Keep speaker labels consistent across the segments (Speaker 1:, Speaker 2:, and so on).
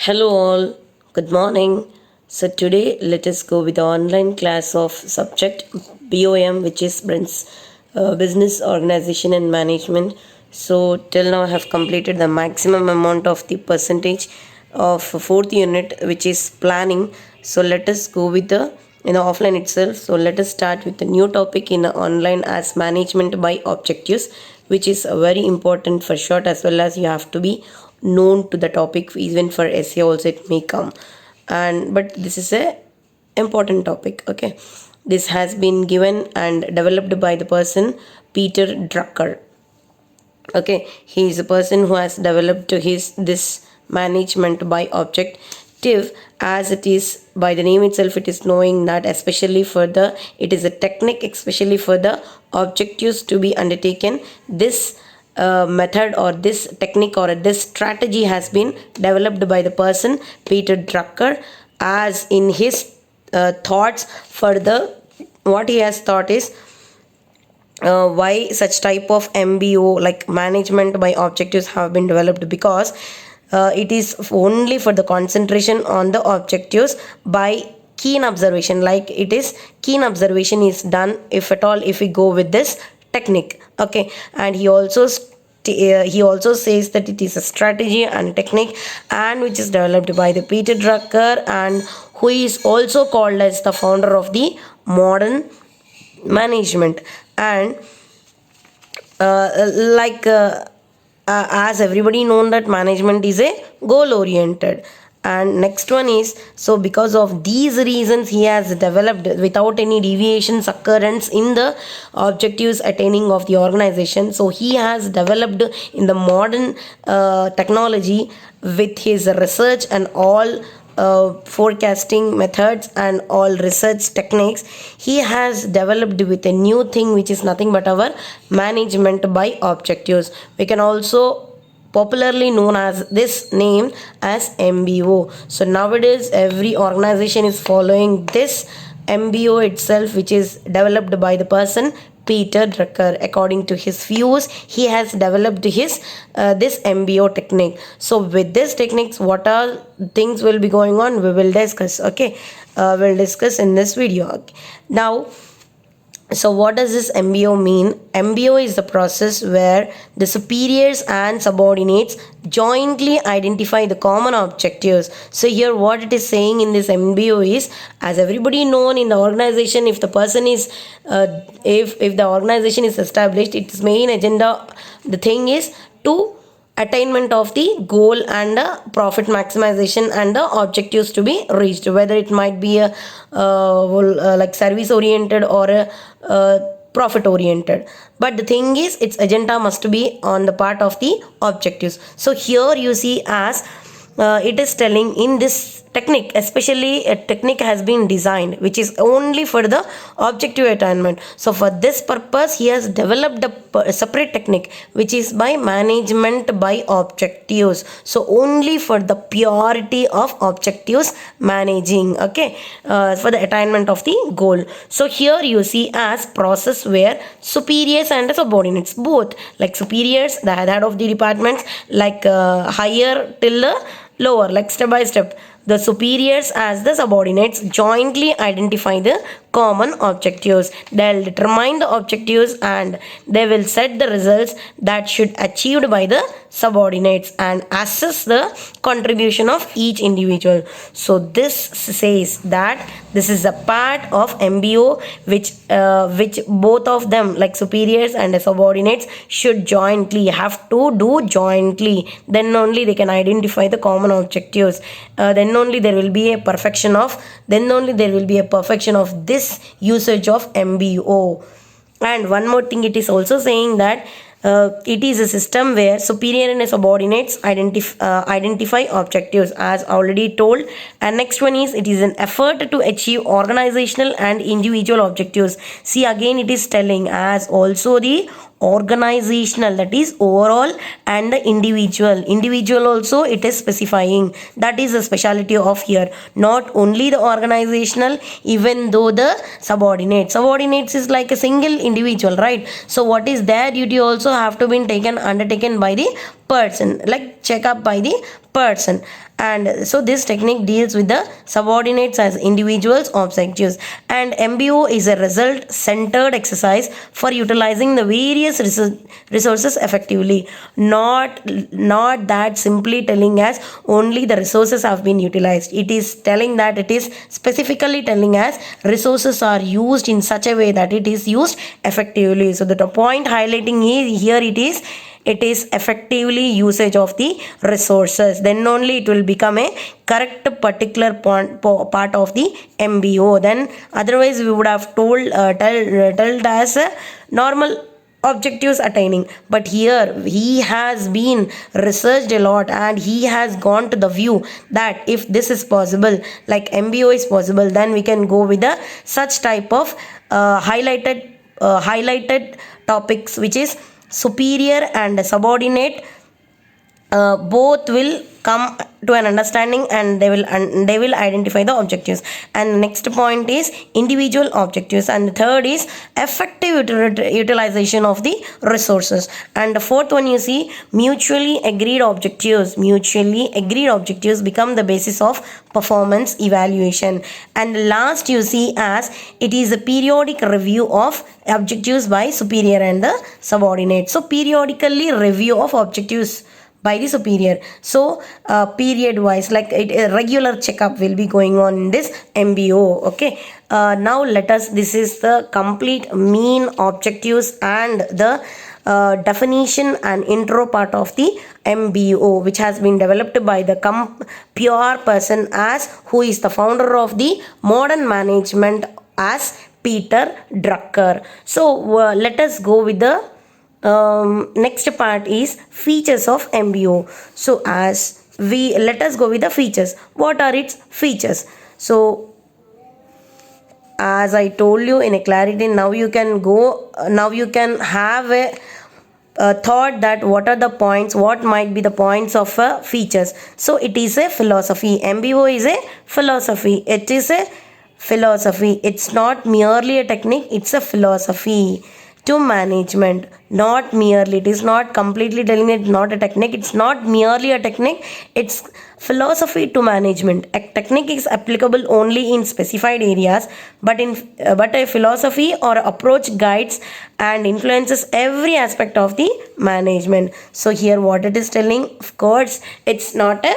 Speaker 1: Hello all, good morning. So today let us go with the online class of subject BOM, which is Business Organization and Management. So till now I have completed the maximum amount of the percentage of fourth unit, which is planning. So let us go with the in the offline itself. So let us start with the new topic in the online as management by objectives, which is very important for short as well as you have to be known to the topic. Even for essay also it may come, and but this is a important topic. Okay, this has been given and developed by the person Peter Drucker. Okay, he is a person who has developed his this management by objective, as it is by the name itself it is knowing that especially for the it is a technique especially for the objectives to be undertaken. This method or this technique or this strategy has been developed by the person Peter Drucker, as in his thoughts for the what he has thought is why such type of MBO like management by objectives have been developed, because it is only for the concentration on the objectives by keen observation. Like it is keen observation is done if at all if we go with this technique. Okay, and he also says that it is a strategy and technique and which is developed by the Peter Drucker, and who is also called as the founder of the modern management. And like as everybody known that management is a goal oriented. And next one is, so because of these reasons he has developed without any deviations occurrence in the objectives attaining of the organization. So he has developed in the modern technology with his research and all forecasting methods and all research techniques. He has developed with a new thing which is nothing but our management by objectives. We can also popularly known as this name as MBO. So nowadays every organization is following this MBO itself, which is developed by the person Peter Drucker. According to his views, he has developed his this MBO technique. So with this techniques, what are things will be going on? We will discuss. Okay, we'll discuss in this video. Okay. Now, so what does this MBO mean? MBO is the process where the superiors and subordinates jointly identify the common objectives. So here what it is saying in this MBO is, as everybody known in the organization, if the person is if the organization is established, its main agenda, the thing is to attainment of the goal and profit maximization and the objectives to be reached, whether it might be a like service oriented or a profit oriented. But the thing is its agenda must be on the part of the objectives. So here you see as it is telling in this technique, especially a technique has been designed which is only for the objective attainment. So for this purpose he has developed a separate technique which is by management by objectives. So only for the purity of objectives managing. Okay, for the attainment of the goal. So here you see as process where superiors and subordinates both, like superiors the head of the departments, like higher till the lower, like step by step, the superiors as the subordinates jointly identify the common objectives. They'll determine the objectives and they will set the results that should achieved by the subordinates and assess the contribution of each individual. So this says that this is a part of MBO which both of them, like superiors and subordinates, should jointly have to do jointly. Then only they can identify the common objectives. Then only there will be a perfection of this usage of MBO. And one more thing, it is also saying that it is a system where superior and subordinates identify objectives, as already told. And next one is, it is an effort to achieve organizational and individual objectives. See, again it is telling as also the organizational, that is overall, and the individual also it is specifying. That is the speciality of here, not only the organizational, even though the subordinates is like a single individual, right? So what is their duty also have to be undertaken by the person, like check up by the person. And so this technique deals with the subordinates as individuals objectives, and MBO is a result centered exercise for utilizing the various resources effectively. Not that simply telling us only the resources have been utilized. It is telling that it is specifically telling us resources are used in such a way that it is used effectively. So the point highlighting is here, it is effectively usage of the resources, then only it will become a correct particular part of the MBO. Then otherwise we would have told as a normal objectives attaining, but here he has been researched a lot and he has gone to the view that if this is possible, like MBO is possible, then we can go with the such type of highlighted topics, which is superior and subordinate. Both will come to an understanding, and they will identify the objectives. And next point is individual objectives, and the third is effective utilization of the resources, and the fourth one you see mutually agreed objectives. Mutually agreed objectives become the basis of performance evaluation. And last you see as it is a periodic review of objectives by superior and the subordinate. So periodically review of objectives by the superior. So period wise, like a regular checkup will be going on in this MBO. Okay, now this is the complete mean objectives and the definition and intro part of the MBO, which has been developed by the pure person as who is the founder of the modern management as Peter Drucker. So let us go with the next part is features of MBO. So let us go with the features. What are its features? So as I told you in a clarity, now you can have a thought that what might be the points of features. So it is a philosophy. MBO is a philosophy. It is a philosophy. It's not merely a technique, it's a philosophy to management. Not merely, it is not completely telling it not a technique, it's not merely a technique, it's philosophy to management. A technique is applicable only in specified areas, but a philosophy or approach guides and influences every aspect of the management. So here what it is telling, of course it's not a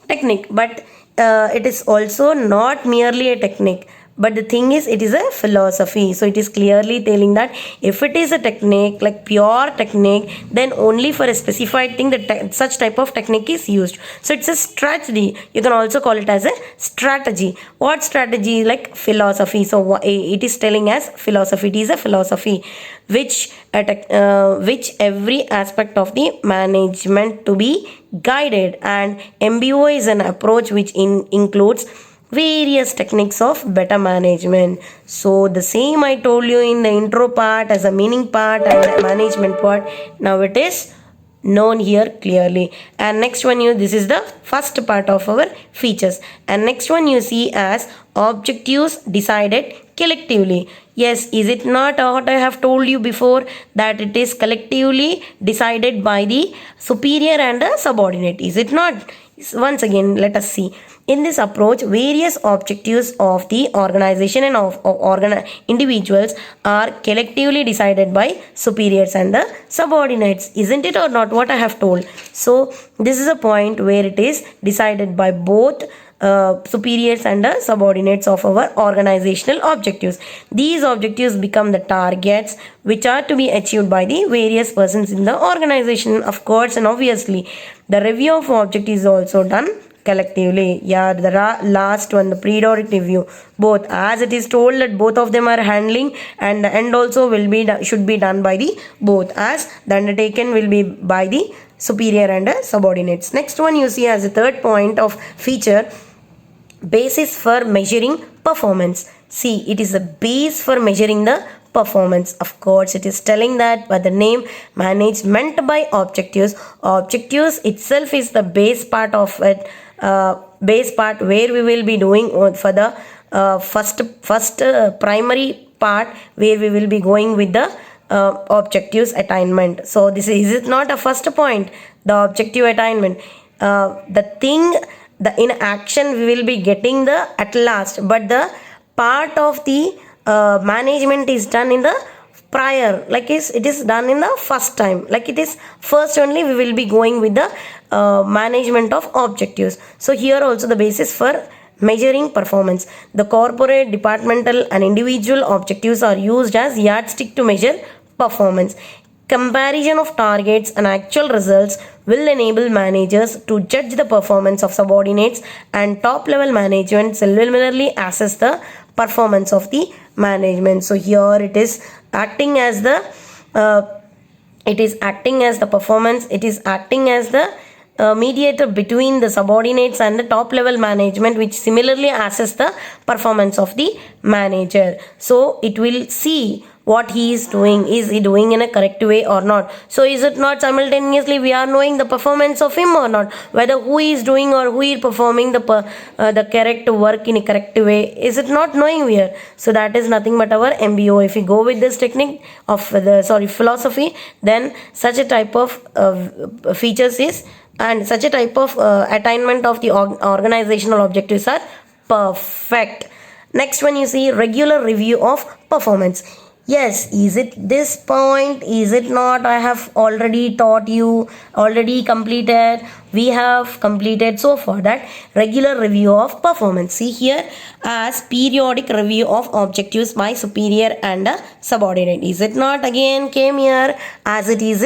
Speaker 1: technique, but it is also not merely a technique, but the thing is it is a philosophy. So it is clearly telling that if it is a technique, like pure technique, then only for a specified thing that such type of technique is used. So it's a strategy. You can also call it as a strategy. What strategy? Like philosophy. So it is telling us philosophy. It is a philosophy which every aspect of the management to be guided, and MBO is an approach which includes various techniques of better management. So the same I told you in the intro part as a meaning part and the management part, now it is known here clearly. And next one, this is the first part of our features, and next one you see as objectives decided collectively. Yes, is it not what I have told you before, that it is collectively decided by the superior and the subordinate? Is it not? Once again, let us see. In this approach, various objectives of the organization and of individuals are collectively decided by superiors and the subordinates. Isn't it or not what I have told? So this is a point where it is decided by both superiors and the subordinates of our organizational objectives. These objectives become the targets which are to be achieved by the various persons in the organization, of course, and obviously the review of objectives is also done collectively. Yeah, the last one, the periodic review, both, as it is told that both of them are handling, and the end also should be done by the both, as the undertaken will be by the superior and the subordinates. Next one you see as a third point of feature, basis for measuring performance. See, it is a base for measuring the performance. Of course, it is telling that by the name management by objectives. Objectives itself is the base part of it, base part where we will be doing for the first primary part, where we will be going with the objectives attainment. So this is it not a first point, the objective attainment, the thing, the in action we will be getting the at last, but the part of the management is done in the prior, like it is done in the first time, like it is first only we will be going with the management of objectives. So here also the basis for measuring performance, the corporate, departmental and individual objectives are used as yardstick to measure performance. Comparison of targets and actual results will enable managers to judge the performance of subordinates, and top level management similarly assess the performance of the management. So here it is acting as the performance, it is acting as the mediator between the subordinates and the top level management, which similarly assess the performance of the manager. So it will see what he is doing, is he doing in a correct way or not. So is it not simultaneously we are knowing the performance of him or not, whether who is doing or who is performing the correct work in a correct way, is it not knowing here? So that is nothing but our MBO. If we go with this technique of the philosophy, then such a type of features is, and such a type of attainment of the organizational objectives are perfect. Next one, you see regular review of performance. Yes, is it this point? Is it not? I have already taught you, already completed. We have completed so far that regular review of performance. See here as periodic review of objectives by superior and subordinate. Is it not again came here as it is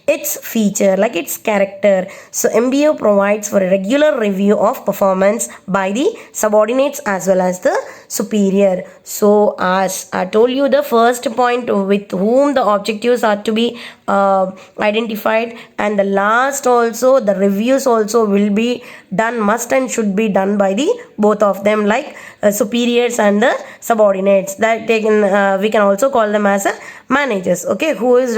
Speaker 1: its feature, like its character. So MBO provides for a regular review of performance by the subordinates as well as the superior. So as I told you, the first point with whom the objectives are to be identified, and the last also the reviews also will be done, must and should be done by the both of them, like superiors and the subordinates, that they can we can also call them as managers. Okay, who is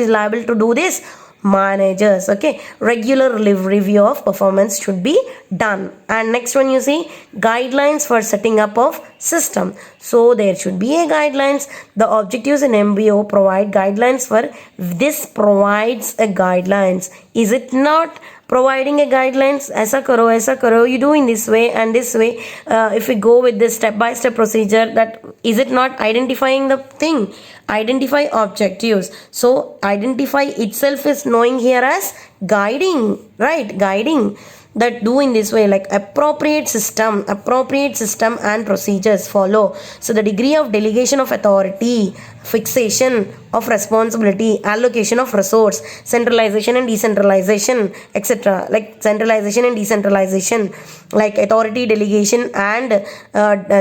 Speaker 1: liable to do this? Managers. Okay, regular review of performance should be done. And next one, you see guidelines for setting up of system. So there should be a guidelines. The objectives in MBO provide guidelines for this, provides a guidelines. Is it not providing a guidelines? Aisa karo, you do in this way and this way. If we go with this step by step procedure, that is it not identifying the thing? Identify objectives. So identify itself is knowing here as guiding, right? Guiding, that do in this way, like appropriate system and procedures follow. So the degree of delegation of authority, fixation of responsibility, allocation of resource, centralization and decentralization, etc. Like centralization and decentralization, like authority delegation and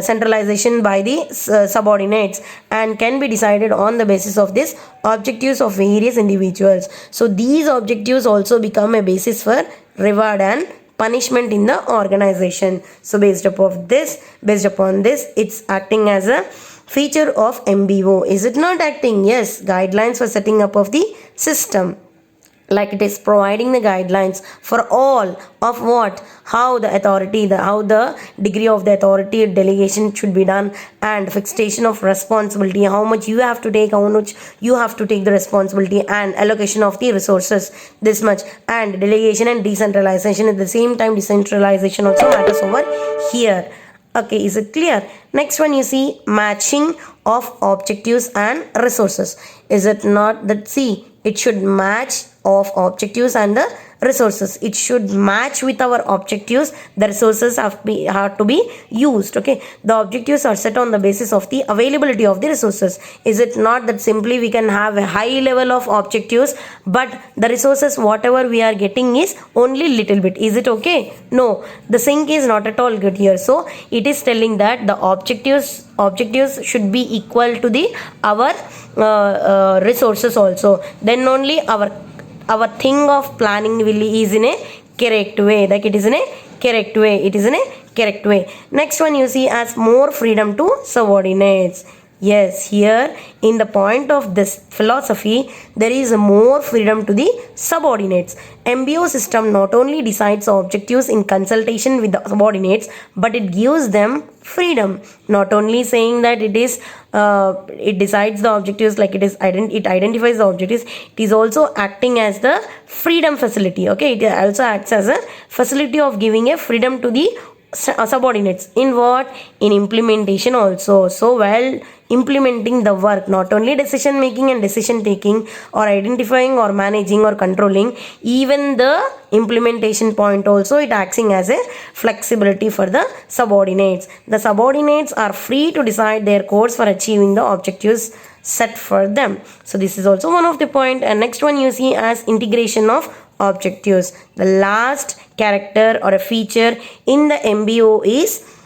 Speaker 1: centralization by the subordinates, and can be decided on the basis of this objectives of various individuals. So these objectives also become a basis for reward and punishment in the organization. So based upon this, it's acting as a feature of MBO. Is it not acting? Yes, guidelines for setting up of the system, like it is providing the guidelines for all of what, how the authority, how the degree of the authority delegation should be done, and fixation of responsibility, how much you have to take, how much you have to take the responsibility, and allocation of the resources this much, and delegation and decentralization. At the same time, decentralization also matters over here. Okay, is it clear? Next one, you see matching of objectives and resources. Is it not that? See, it should match of objectives and the resources. It should match with our objectives. The resources have to be used. Okay, the objectives are set on the basis of the availability of the resources. Is it not that simply we can have a high level of objectives, but the resources whatever we are getting is only little bit? Is it okay? No, the sync is not at all good here. So it is telling that the objectives should be equal to the our resources also. Then only our thing of planning is in a correct way, like it is in a correct way. Next one, you see as more freedom to subordinates. Yes, here in the point of this philosophy, there is more freedom to the subordinates. MBO system not only decides objectives in consultation with the subordinates, but it gives them freedom. Not only saying that it decides the objectives, like it identifies the objectives. It is also acting as the freedom facility. Okay, it also acts as a facility of giving a freedom to the subordinates in what, in implementation also. So while implementing the work, not only decision making and decision taking, or identifying or managing or controlling, even the implementation point also, it acting as a flexibility for the subordinates. The subordinates are free to decide their course for achieving the objectives set for them. So this is also one of the point. And next one you see as integration of objectives. The last character or a feature in the MBO is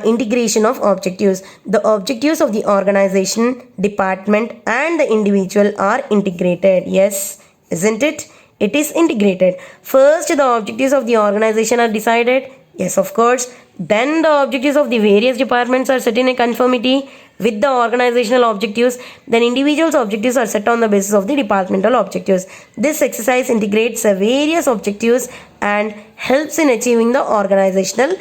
Speaker 1: integration of objectives. The objectives of the organization, department, and the individual are integrated. Yes, isn't it? It is integrated. First, the objectives of the organization are decided. Yes, of course. Then the objectives of the various departments are set in a conformity with the organizational objectives. Then individuals' objectives are set on the basis of the departmental objectives. This exercise integrates various objectives and helps in achieving the organizational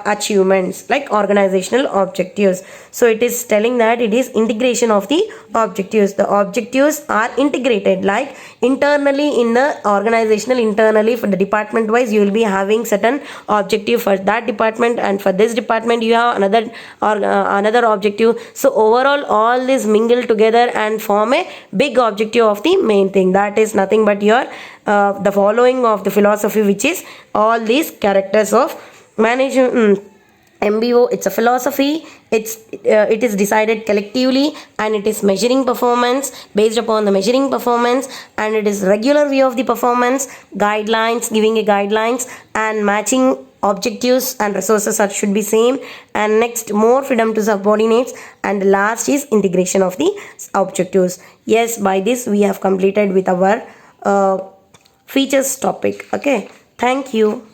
Speaker 1: achievements, like organizational objectives. So it is telling that it is integration of the objectives. The objectives are integrated, like internally in the organizational, internally for the department wise, you will be having certain objective for that department, and for this department you have another or another objective. So overall all this mingle together and form a big objective of the main thing. That is nothing but your the following of the philosophy, which is all these characters of management. MBO, it's a philosophy. It is decided collectively, and it is measuring performance based upon the measuring performance, and it is regular view of the performance, guidelines, giving a guidelines, and matching objectives and resources are should be same. And next, more freedom to subordinates, and last is integration of the objectives. Yes, by this we have completed with our features topic. Okay, thank you.